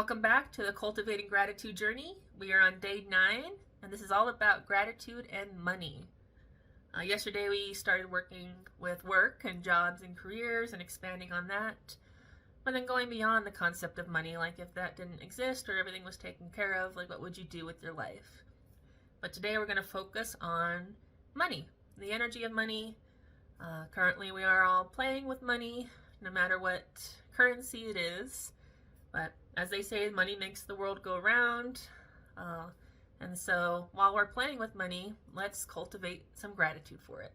Welcome back to the Cultivating Gratitude journey. We are on day 9, and this is all about gratitude and money. Yesterday we started working with work and jobs and careers and expanding on that, but then going beyond the concept of money, like if that didn't exist or everything was taken care of, like what would you do with your life? But today we're going to focus on money, the energy of money. Currently we are all playing with money, no matter what currency it is. But as they say, money makes the world go round. And so while we're playing with money, let's cultivate some gratitude for it.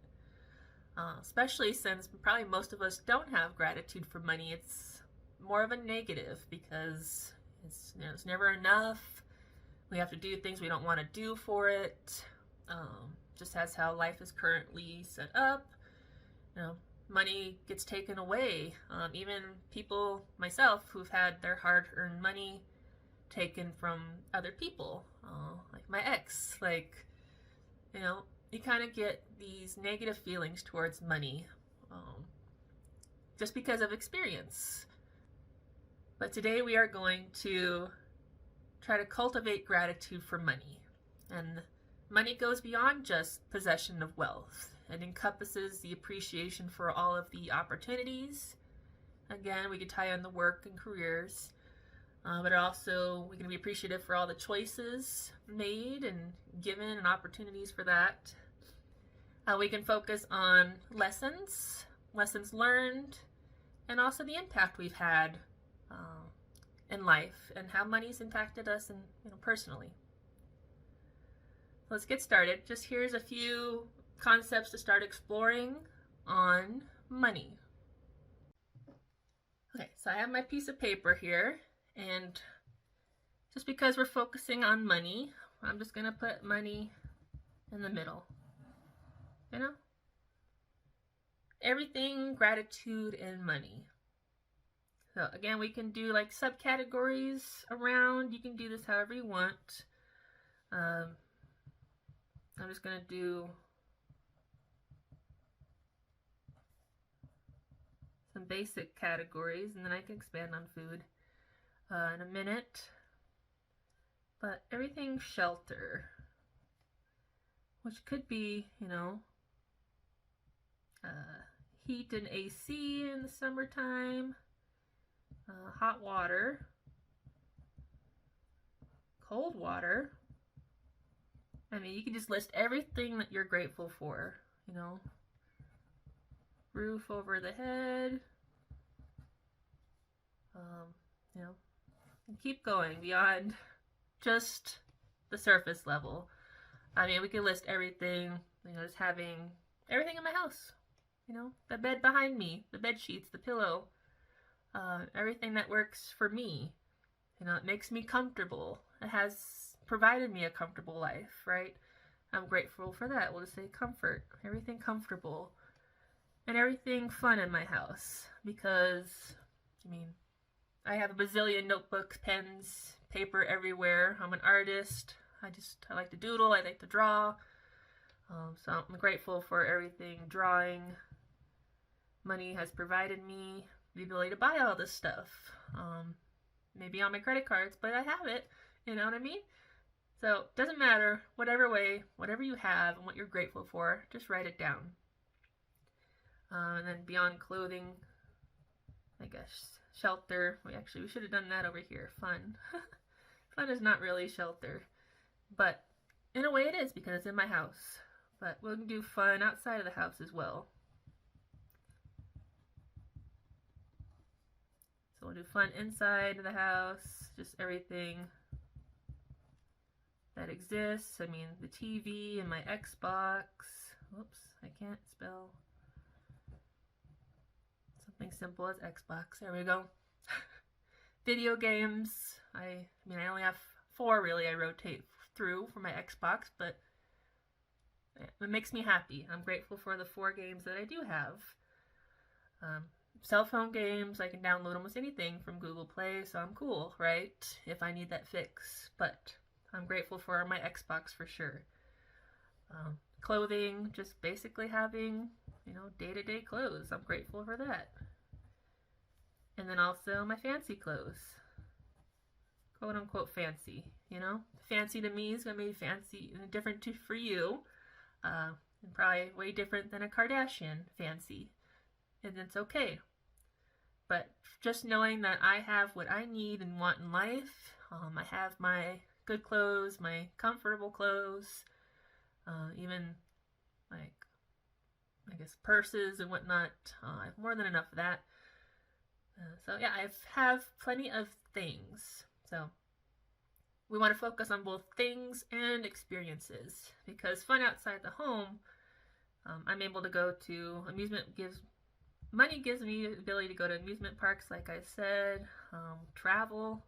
Especially since probably most of us don't have gratitude for money. It's more of a negative because it's never enough. We have to do things we don't want to do for it. Just as how life is currently set up. Money gets taken away. Even people, myself, who've had their hard-earned money taken from other people, like my ex, you kind of get these negative feelings towards money just because of experience. But today we are going to try to cultivate gratitude for money. And money goes beyond just possession of wealth. It encompasses the appreciation for all of the opportunities. Again, we could tie in the work and careers, but also we can be appreciative for all the choices made and given and opportunities for that. We can focus on lessons learned, and also the impact we've had in life and how money's impacted us and personally. Let's get started. Just here's a few concepts to start exploring on money. Okay, so I have my piece of paper here, and just because we're focusing on money, I'm just going to put money in the middle. Everything, gratitude, and money. So again, we can do like subcategories around. You can do this however you want. I'm just going to do some basic categories, and then I can expand on food in a minute. But everything shelter, which could be, heat and AC in the summertime, hot water, cold water. I mean, you can just list everything that you're grateful for, roof over the head, and keep going beyond just the surface level. I mean, we could list everything, just having everything in my house, the bed behind me, the bed sheets, the pillow, everything that works for me, it makes me comfortable. It has provided me a comfortable life, right? I'm grateful for that. We'll just say comfort, everything comfortable. And everything fun in my house, because, I have a bazillion notebooks, pens, paper everywhere. I'm an artist. I like to doodle. I like to draw. So I'm grateful for everything drawing. Money has provided me the ability to buy all this stuff. Maybe on my credit cards, but I have it. You know what I mean? So it doesn't matter, whatever way, whatever you have and what you're grateful for, just write it down. And then beyond clothing, I guess shelter. We should have done that over here. Fun. Fun is not really shelter, but in a way it is because it's in my house. But we can do fun outside of the house as well. So we'll do fun inside of the house, just everything that exists. The TV and my Xbox. Whoops, I can't spell. Something simple as Xbox. There we go. Video games. I only have 4 really. I rotate through for my Xbox, but it makes me happy. I'm grateful for the 4 games that I do have. Cell phone games, I can download almost anything from Google Play, so I'm cool, right? If I need that fix. But I'm grateful for my Xbox for sure. Clothing, just basically having, day-to-day clothes. I'm grateful for that. And then also my fancy clothes. quote unquote fancy. You know, fancy to me is gonna be fancy and different for you, and probably way different than a Kardashian fancy, and it's okay. But just knowing that I have what I need and want in life, I have my good clothes, my comfortable clothes, even like, I guess, purses and whatnot. I have more than enough of that. So yeah, I have plenty of things. So we want to focus on both things and experiences, because fun outside the home, I'm able to go to money gives me the ability to go to amusement parks, like I said, travel.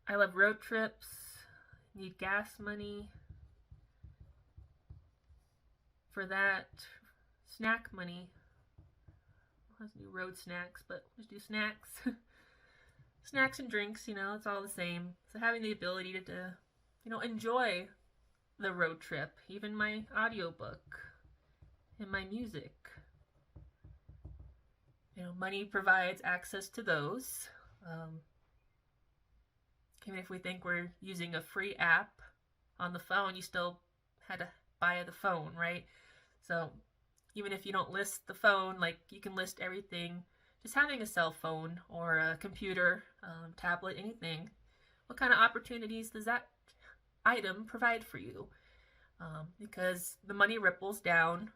I love road trips, need gas money for that, snack money. Let's do road snacks, but let's do snacks. Snacks and drinks, it's all the same. So having the ability to enjoy the road trip, even my audiobook and my music. Money provides access to those. Even if we think we're using a free app on the phone, you still had to buy the phone, right? So even if you don't list the phone, like you can list everything, just having a cell phone or a computer, tablet, anything, what kind of opportunities does that item provide for you? Because the money ripples down.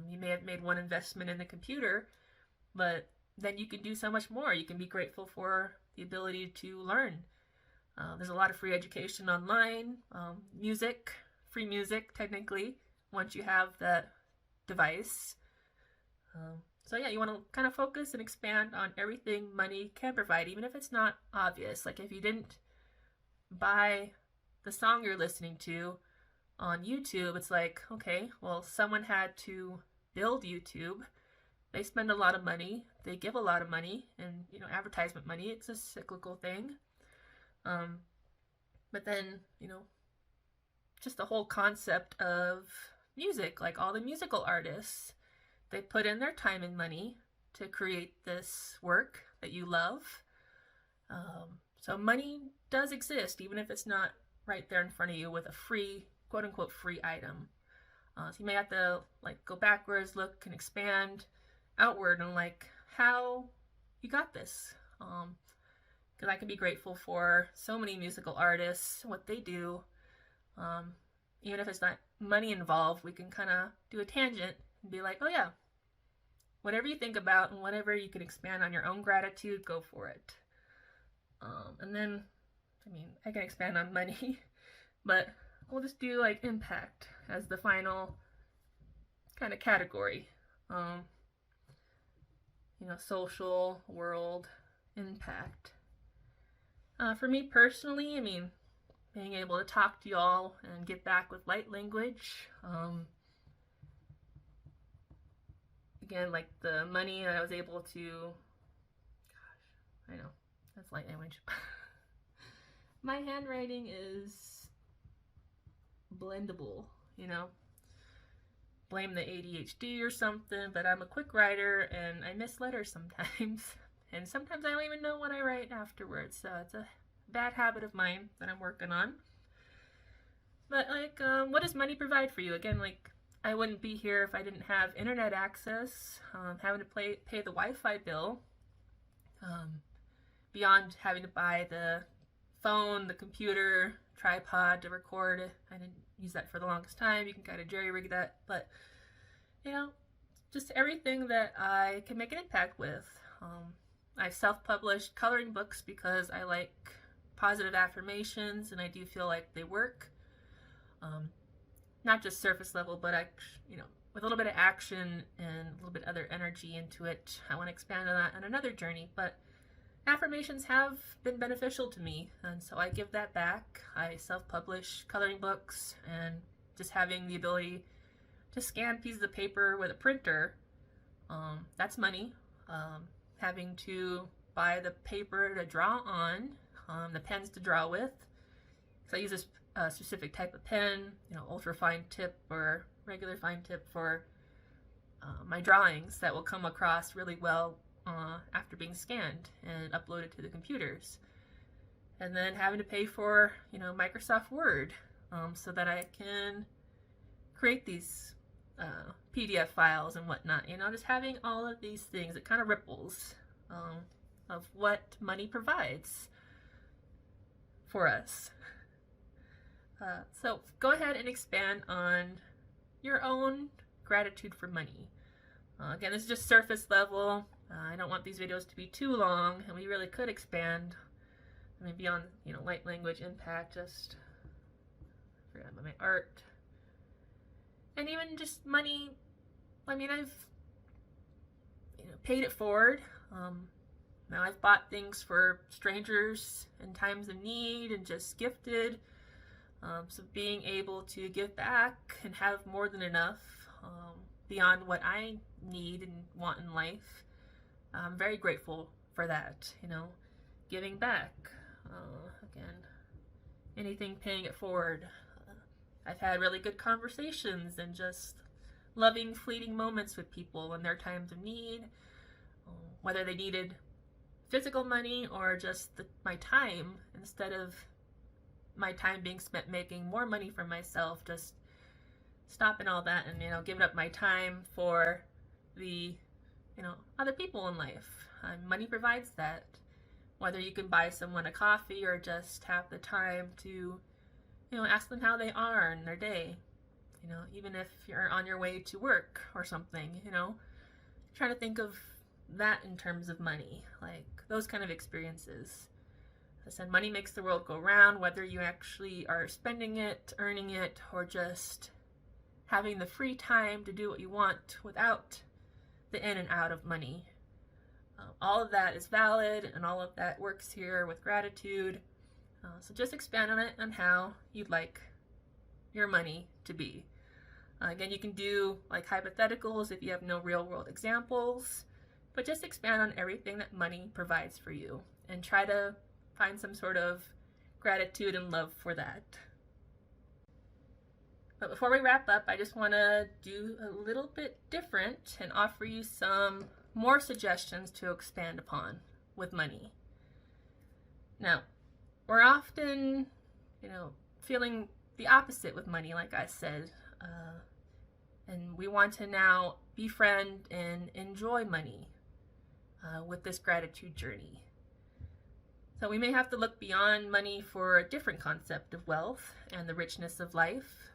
You may have made one investment in the computer, but then you can do so much more. You can be grateful for the ability to learn. There's a lot of free education online, free music technically, once you have that device. So yeah, you want to kind of focus and expand on everything money can provide, even if it's not obvious. Like if you didn't buy the song you're listening to on YouTube, it's like, okay, well, someone had to build YouTube. They spend a lot of money. They give a lot of money, and advertisement money, it's a cyclical thing. But then, just the whole concept of music, like all the musical artists, they put in their time and money to create this work that you love. So money does exist, even if it's not right there in front of you with a free, quote unquote, free item. So you may have to go backwards, look and expand outward on how you got this. Because I can be grateful for so many musical artists, what they do. Even if it's not money involved, we can kind of do a tangent and be like, oh yeah, whatever you think about and whatever you can expand on your own gratitude, go for it. And then, I can expand on money, but we'll just do impact as the final kind of category. Social, world, impact. For me personally, being able to talk to y'all and get back with light language. Again, the money that I was able to, I know, that's light language. My handwriting is blendable, blame the ADHD or something, but I'm a quick writer and I miss letters sometimes. And sometimes I don't even know what I write afterwards, so it's a bad habit of mine that I'm working on. But what does money provide for you? Again, I wouldn't be here if I didn't have internet access, having to pay the Wi-Fi bill, beyond having to buy the phone, the computer, tripod to record. I didn't use that for the longest time. You can kind of jerry-rig that, but just everything that I can make an impact with. I've self-published coloring books because I like positive affirmations and I do feel like they work. Not just surface level, but with a little bit of action and a little bit other energy into it. I want to expand on that on another journey, but affirmations have been beneficial to me, and so I give that back. I self-publish coloring books, and just having the ability to scan pieces of paper with a printer, that's money. Having to buy the paper to draw on, the pens to draw with. So I use a specific type of pen, ultra fine tip or regular fine tip for my drawings that will come across really well after being scanned and uploaded to the computers. And then having to pay for, Microsoft Word so that I can create these PDF files and whatnot. Just having all of these things, it kind of ripples of what money provides for us. So go ahead and expand on your own gratitude for money. Again, this is just surface level. I don't want these videos to be too long, and we really could expand beyond, light language, impact, just forgot about my art. And even just money, I've paid it forward. Now I've bought things for strangers in times of need and just gifted. So being able to give back and have more than enough beyond what I need and want in life, I'm very grateful for that, giving back. Again, anything paying it forward. I've had really good conversations and just loving fleeting moments with people in their times of need, whether they needed physical money or just my time, instead of my time being spent making more money for myself, just stopping all that and giving up my time for the other people in life. Money provides that. Whether you can buy someone a coffee or just have the time to ask them how they are in their day, even if you're on your way to work or something, trying to think of that in terms of money, like those kind of experiences. I said, money makes the world go round, whether you actually are spending it, earning it, or just having the free time to do what you want without the in and out of money. All of that is valid, and all of that works here with gratitude. So just expand on it on how you'd like your money to be. Again, you can do like hypotheticals if you have no real world examples, but just expand on everything that money provides for you and try to find some sort of gratitude and love for that. But before we wrap up, I just want to do a little bit different and offer you some more suggestions to expand upon with money. Now, we're often, feeling the opposite with money, like I said, and we want to now befriend and enjoy money with this gratitude journey. So we may have to look beyond money for a different concept of wealth and the richness of life.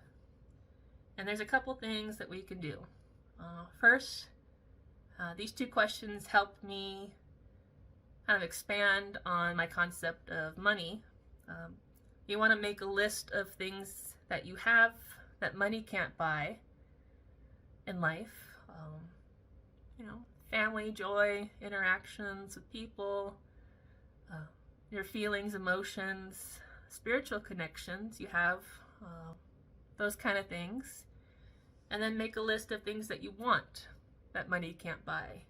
And there's a couple things that we can do. First, these two questions helped me kind of expand on my concept of money. You want to make a list of things that you have that money can't buy in life. Family, joy, interactions with people, your feelings, emotions, spiritual connections you have, those kind of things. And then make a list of things that you want that money can't buy.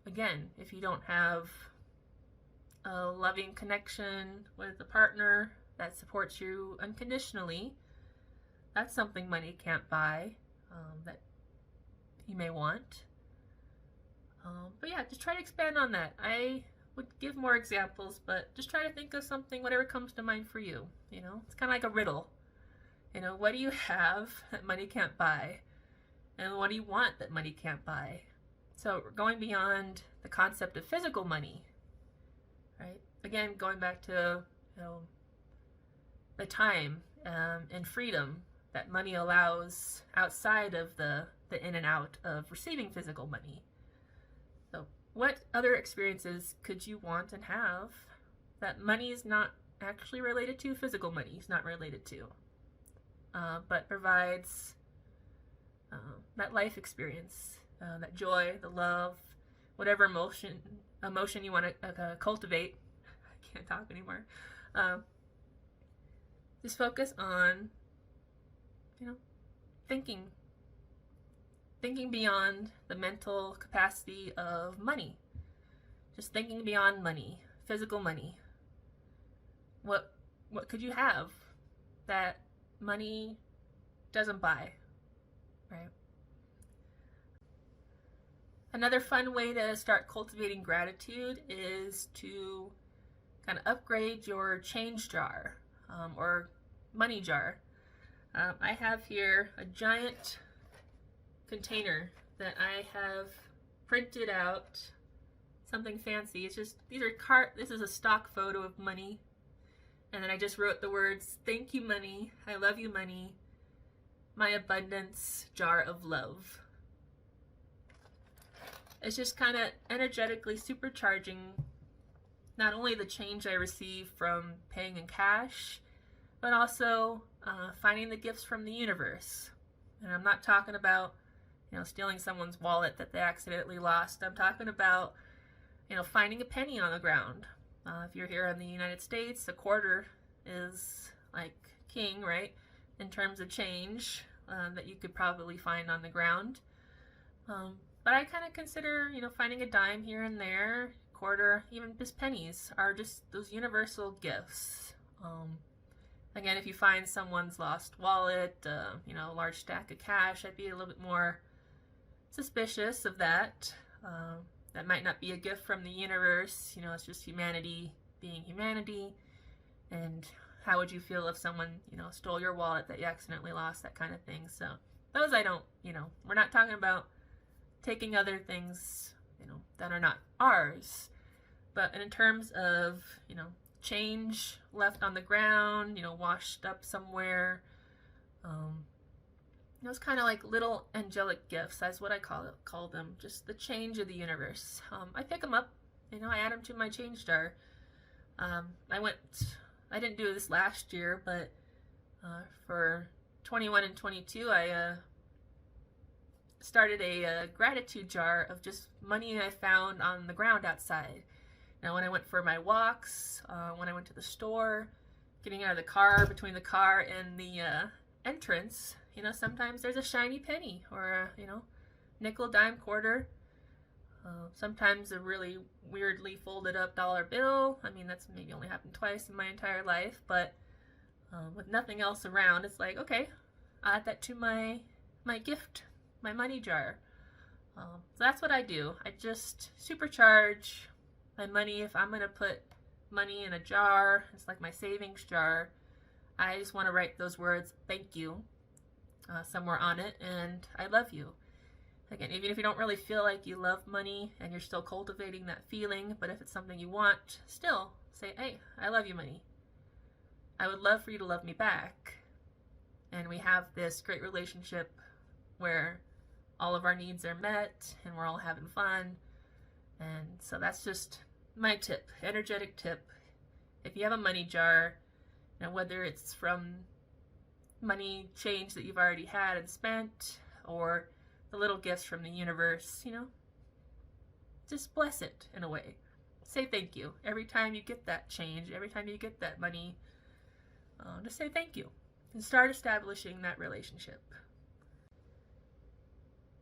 Again, if you don't have a loving connection with a partner that supports you unconditionally, that's something money can't buy that you may want. But yeah, just try to expand on that. I would give more examples, but just try to think of something, whatever comes to mind for you. It's kind of like a riddle. What do you have that money can't buy? And what do you want that money can't buy? So we're going beyond the concept of physical money, right? Again, going back to the time and freedom that money allows outside of the in and out of receiving physical money. So what other experiences could you want and have that money is not actually related to, physical money is not related to, but provides that life experience, that joy, the love, whatever emotion you want to cultivate. I can't talk anymore. Just focus on, thinking beyond the mental capacity of money. Just thinking beyond money, physical money. What could you have that money doesn't buy, right? Another fun way to start cultivating gratitude is to kind of upgrade your change jar or money jar. I have here a giant container that I have printed out, something fancy. It's just, this is a stock photo of money. And then I just wrote the words, "Thank you, money. I love you, money. My abundance jar of love." It's just kind of energetically supercharging not only the change I receive from paying in cash, but also finding the gifts from the universe. And I'm not talking about, stealing someone's wallet that they accidentally lost. I'm talking about, finding a penny on the ground. If you're here in the United States, a quarter is like king, right? In terms of change that you could probably find on the ground. But I kind of consider, finding a dime here and there, quarter, even just pennies, are just those universal gifts. Again, if you find someone's lost wallet, a large stack of cash, I'd be a little bit more suspicious of that. That might not be a gift from the universe, it's just humanity being humanity. And how would you feel if someone, stole your wallet that you accidentally lost, that kind of thing. So those I don't, we're not talking about taking other things, that are not ours. But in terms of, change left on the ground, washed up somewhere, it's kind of like little angelic gifts. That's what I call them. Just the change of the universe. I pick them up, I add them to my change jar. I didn't do this last year, but for 21 and 22, I started a gratitude jar of just money I found on the ground outside. Now, when I went for my walks, when I went to the store, getting out of the car, between the car and the entrance, sometimes there's a shiny penny or a, nickel, dime, quarter. Sometimes a really weirdly folded up dollar bill. I mean, that's maybe only happened twice in my entire life, but with nothing else around, it's like, okay, I'll add that to my gift, my money jar. So that's what I do. I just supercharge my money. If I'm going to put money in a jar, it's like my savings jar, I just want to write those words, "Thank you," somewhere on it, and "I love you." Again, even if you don't really feel like you love money and you're still cultivating that feeling, but if it's something you want, still say, "Hey, I love you, money. I would love for you to love me back." And we have this great relationship where all of our needs are met and we're all having fun. And so that's just my tip, energetic tip. If you have a money jar, whether it's from money change that you've already had and spent, or the little gifts from the universe, just bless it in a way. Say thank you. Every time you get that change, every time you get that money, just say thank you and start establishing that relationship.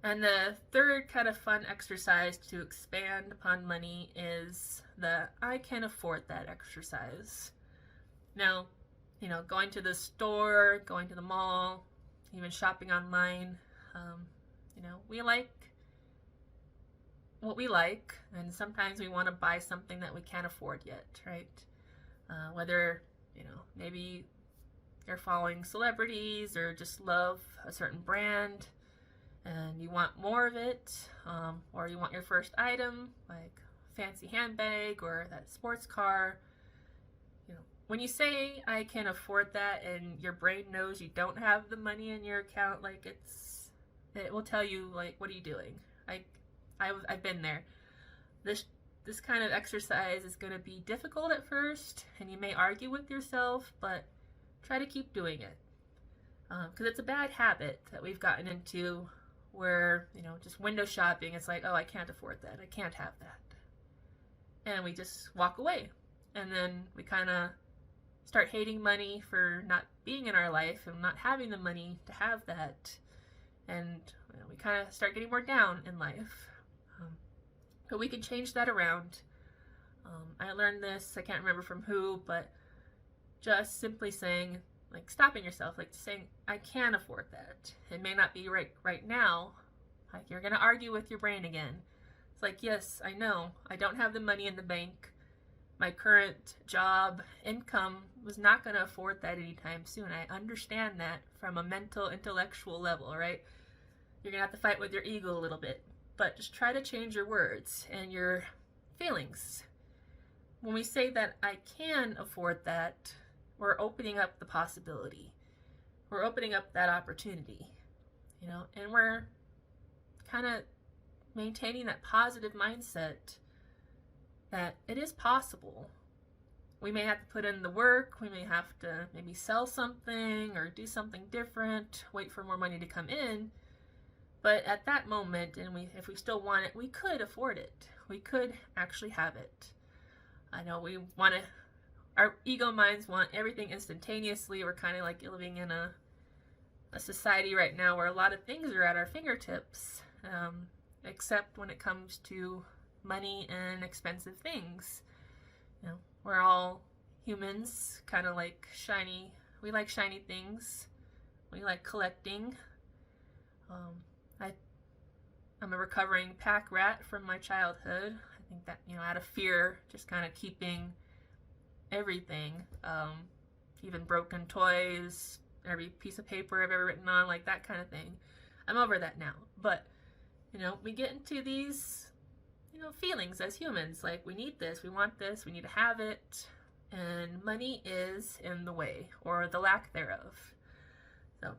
And the third kind of fun exercise to expand upon money is the "I can afford that" exercise. Now, going to the store, going to the mall, even shopping online, we like what we like, and sometimes we want to buy something that we can't afford yet, right? Whether, maybe you're following celebrities or just love a certain brand and you want more of it, or you want your first item, like a fancy handbag or that sports car. When you say "I can afford that" and your brain knows you don't have the money in your account, like it will tell you, like, what are you doing? I've been there. This kind of exercise is going to be difficult at first, and you may argue with yourself, but try to keep doing it. Because it's a bad habit that we've gotten into where, just window shopping, it's like, "Oh, I can't afford that. I can't have that." And we just walk away. And then we kind of start hating money for not being in our life and not having the money to have that. And we kind of start getting more down in life. But we can change that around. I learned this, I can't remember from who, but just simply saying, like, stopping yourself, like saying, "I can afford that." It may not be right now. Like, you're going to argue with your brain again. It's like, yes, I know I don't have the money in the bank. My current job income was not going to afford that anytime soon. I understand that from a mental, intellectual level, right? You're going to have to fight with your ego a little bit. But just try to change your words and your feelings. When we say that I can afford that, we're opening up the possibility. We're opening up that opportunity, and we're kind of maintaining that positive mindset that it is possible. We may have to put in the work, we may have to maybe sell something or do something different, wait for more money to come in, but at that moment, and if we still want it, we could afford it. We could actually have it. I know our ego minds want everything instantaneously. We're kind of like living in a society right now where a lot of things are at our fingertips, except when it comes to money and expensive things. We're all humans, kind of like shiny. We like shiny things. We like collecting. I'm a recovering pack rat from my childhood. I think that, out of fear, just kind of keeping everything, even broken toys, every piece of paper I've ever written on, like that kind of thing. I'm over that now. But, we get into these, feelings as humans, like we need this, we want this, we need to have it, and money is in the way, or the lack thereof. So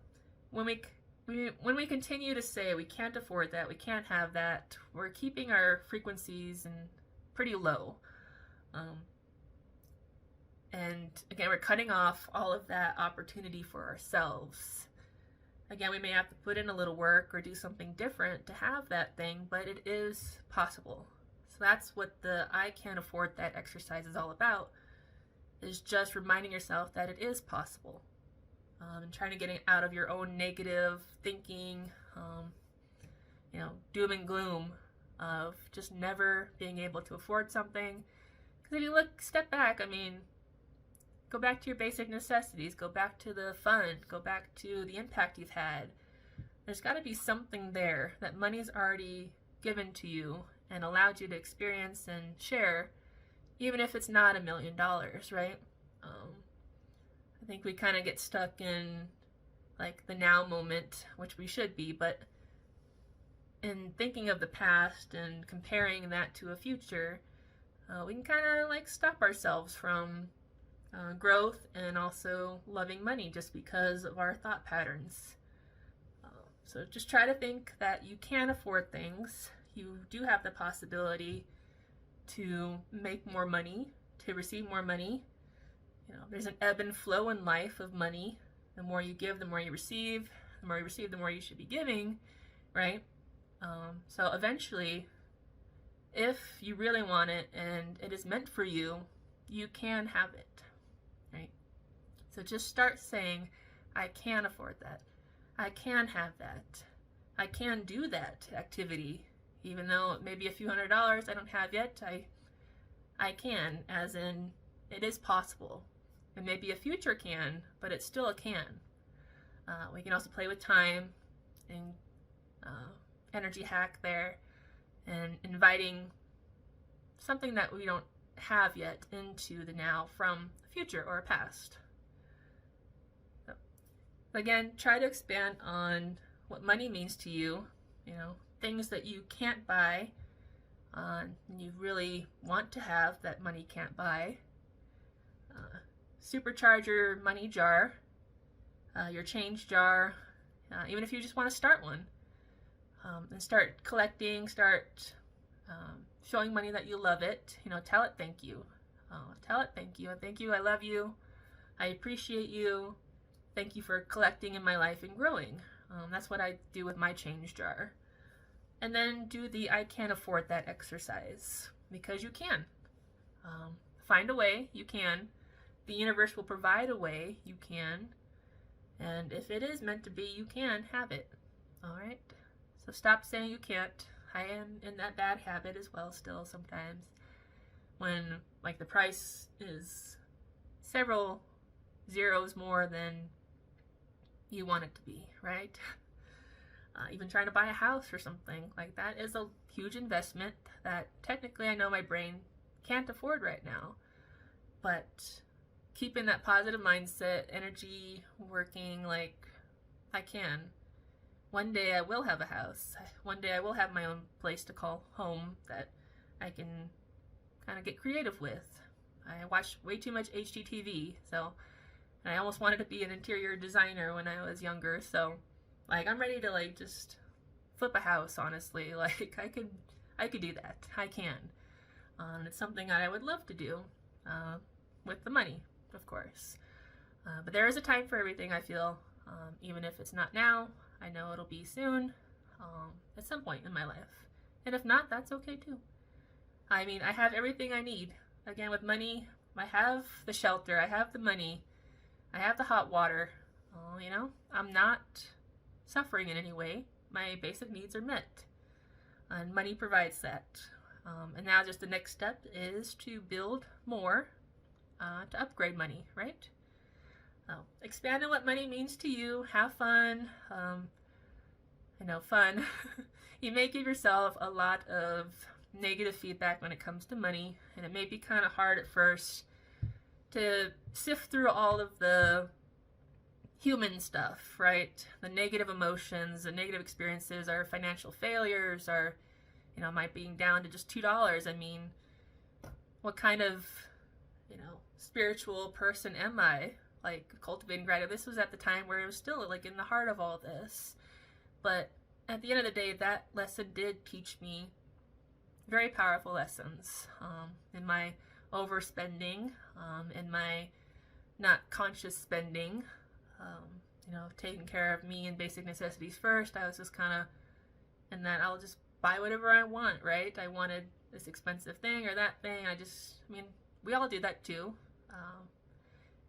when we continue to say we can't afford that, we can't have that, we're keeping our frequencies pretty low. And again, we're cutting off all of that opportunity for ourselves. Again, we may have to put in a little work or do something different to have that thing, but it is possible. So that's what the I can't afford that exercise is all about, is just reminding yourself that it is possible. And trying to get out of your own negative thinking, doom and gloom of just never being able to afford something. Because if you step back, go back to your basic necessities, go back to the fun, go back to the impact you've had. There's got to be something there that money's already given to you and allowed you to experience and share, even if it's not $1 million, right? I think we kind of get stuck in like the now moment, which we should be, but in thinking of the past and comparing that to a future, we can kind of like stop ourselves from growth and also loving money just because of our thought patterns. So just try to think that you can afford things. You do have the possibility to make more money, to receive more money. There's an ebb and flow in life of money. The more you give, the more you receive. The more you receive, the more you should be giving, right? So eventually, if you really want it and it is meant for you, you can have it, right? So just start saying, I can afford that. I can have that. I can do that activity, even though it may be a few $100s I don't have yet. I can, as in it is possible. And maybe a future can, but it's still a can. We can also play with time and energy hack there, and inviting something that we don't have yet into the now from a future or a past. So, again, try to expand on what money means to you, things that you can't buy, and you really want to have that money can't buy. Supercharge your money jar, your change jar, even if you just want to start one, and start collecting, start showing money that you love it. Tell it thank you. Tell it thank you. Thank you, I love you. I appreciate you. Thank you for collecting in my life and growing. That's what I do with my change jar. And then do the I can't afford that exercise, because you can. Find a way, you can. The universe will provide a way, you can. And if it is meant to be, you can have it. Alright? So stop saying you can't. I am in that bad habit as well still sometimes. When like the price is several zeros more than you want it to be, right? even trying to buy a house or something. Like, that is a huge investment that technically I know my brain can't afford right now. But keeping that positive mindset, energy working, like, I can. One day I will have a house. One day I will have my own place to call home that I can kind of get creative with. I watch way too much HGTV, so, and I almost wanted to be an interior designer when I was younger, so, like, I'm ready to, like, just flip a house, honestly. Like, I could do that. I can. It's something that I would love to do, with the money, of course. But there is a time for everything, I feel. Even if it's not now, I know it'll be soon, at some point in my life. And if not, that's okay too. I mean, I have everything I need. Again, with money, I have the shelter, I have the money, I have the hot water. You know, I'm not suffering in any way. My basic needs are met. And money provides that. And now just the next step is to build more, to upgrade money, right? Expand on what money means to you. Have fun. I know, fun. You may give yourself a lot of negative feedback when it comes to money, and it may be kind of hard at first to sift through all of the human stuff, right? The negative emotions, the negative experiences, our financial failures, our, you know, my being down to just $2. I mean, what kind of, you know, spiritual person am I? Like, cultivating gratitude. This was at the time where it was still, like, in the heart of all this. But at the end of the day, that lesson did teach me very powerful lessons, in my overspending, in my not conscious spending, you know, taking care of me and basic necessities first. I was just kind of in that I'll just buy whatever I want, right? I wanted this expensive thing or that thing. I mean, we all do that too.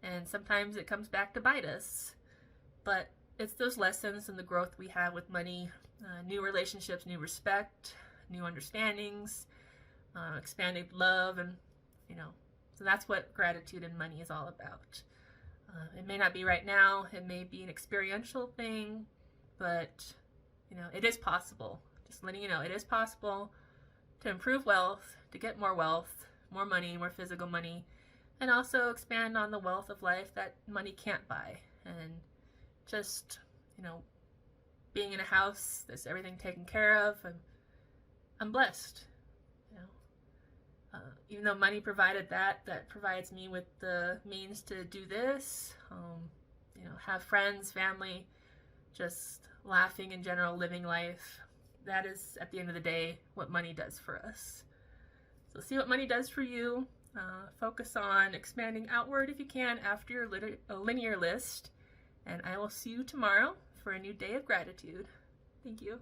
And sometimes it comes back to bite us. But it's those lessons and the growth we have with money, new relationships, new respect, new understandings, expanded love, and, you know, so that's what gratitude and money is all about. It may not be right now, it may be an experiential thing, but, you know, it is possible. Just letting you know, it is possible to improve wealth, to get more wealth, more money, more physical money, and also expand on the wealth of life that money can't buy. And just, you know, being in a house that's everything taken care of, and I'm blessed. You know, even though money provided that provides me with the means to do this. You know, have friends, family, just laughing in general, living life. That is, at the end of the day, what money does for us. So see what money does for you. Focus on expanding outward if you can after your linear list. And I will see you tomorrow for a new day of gratitude. Thank you.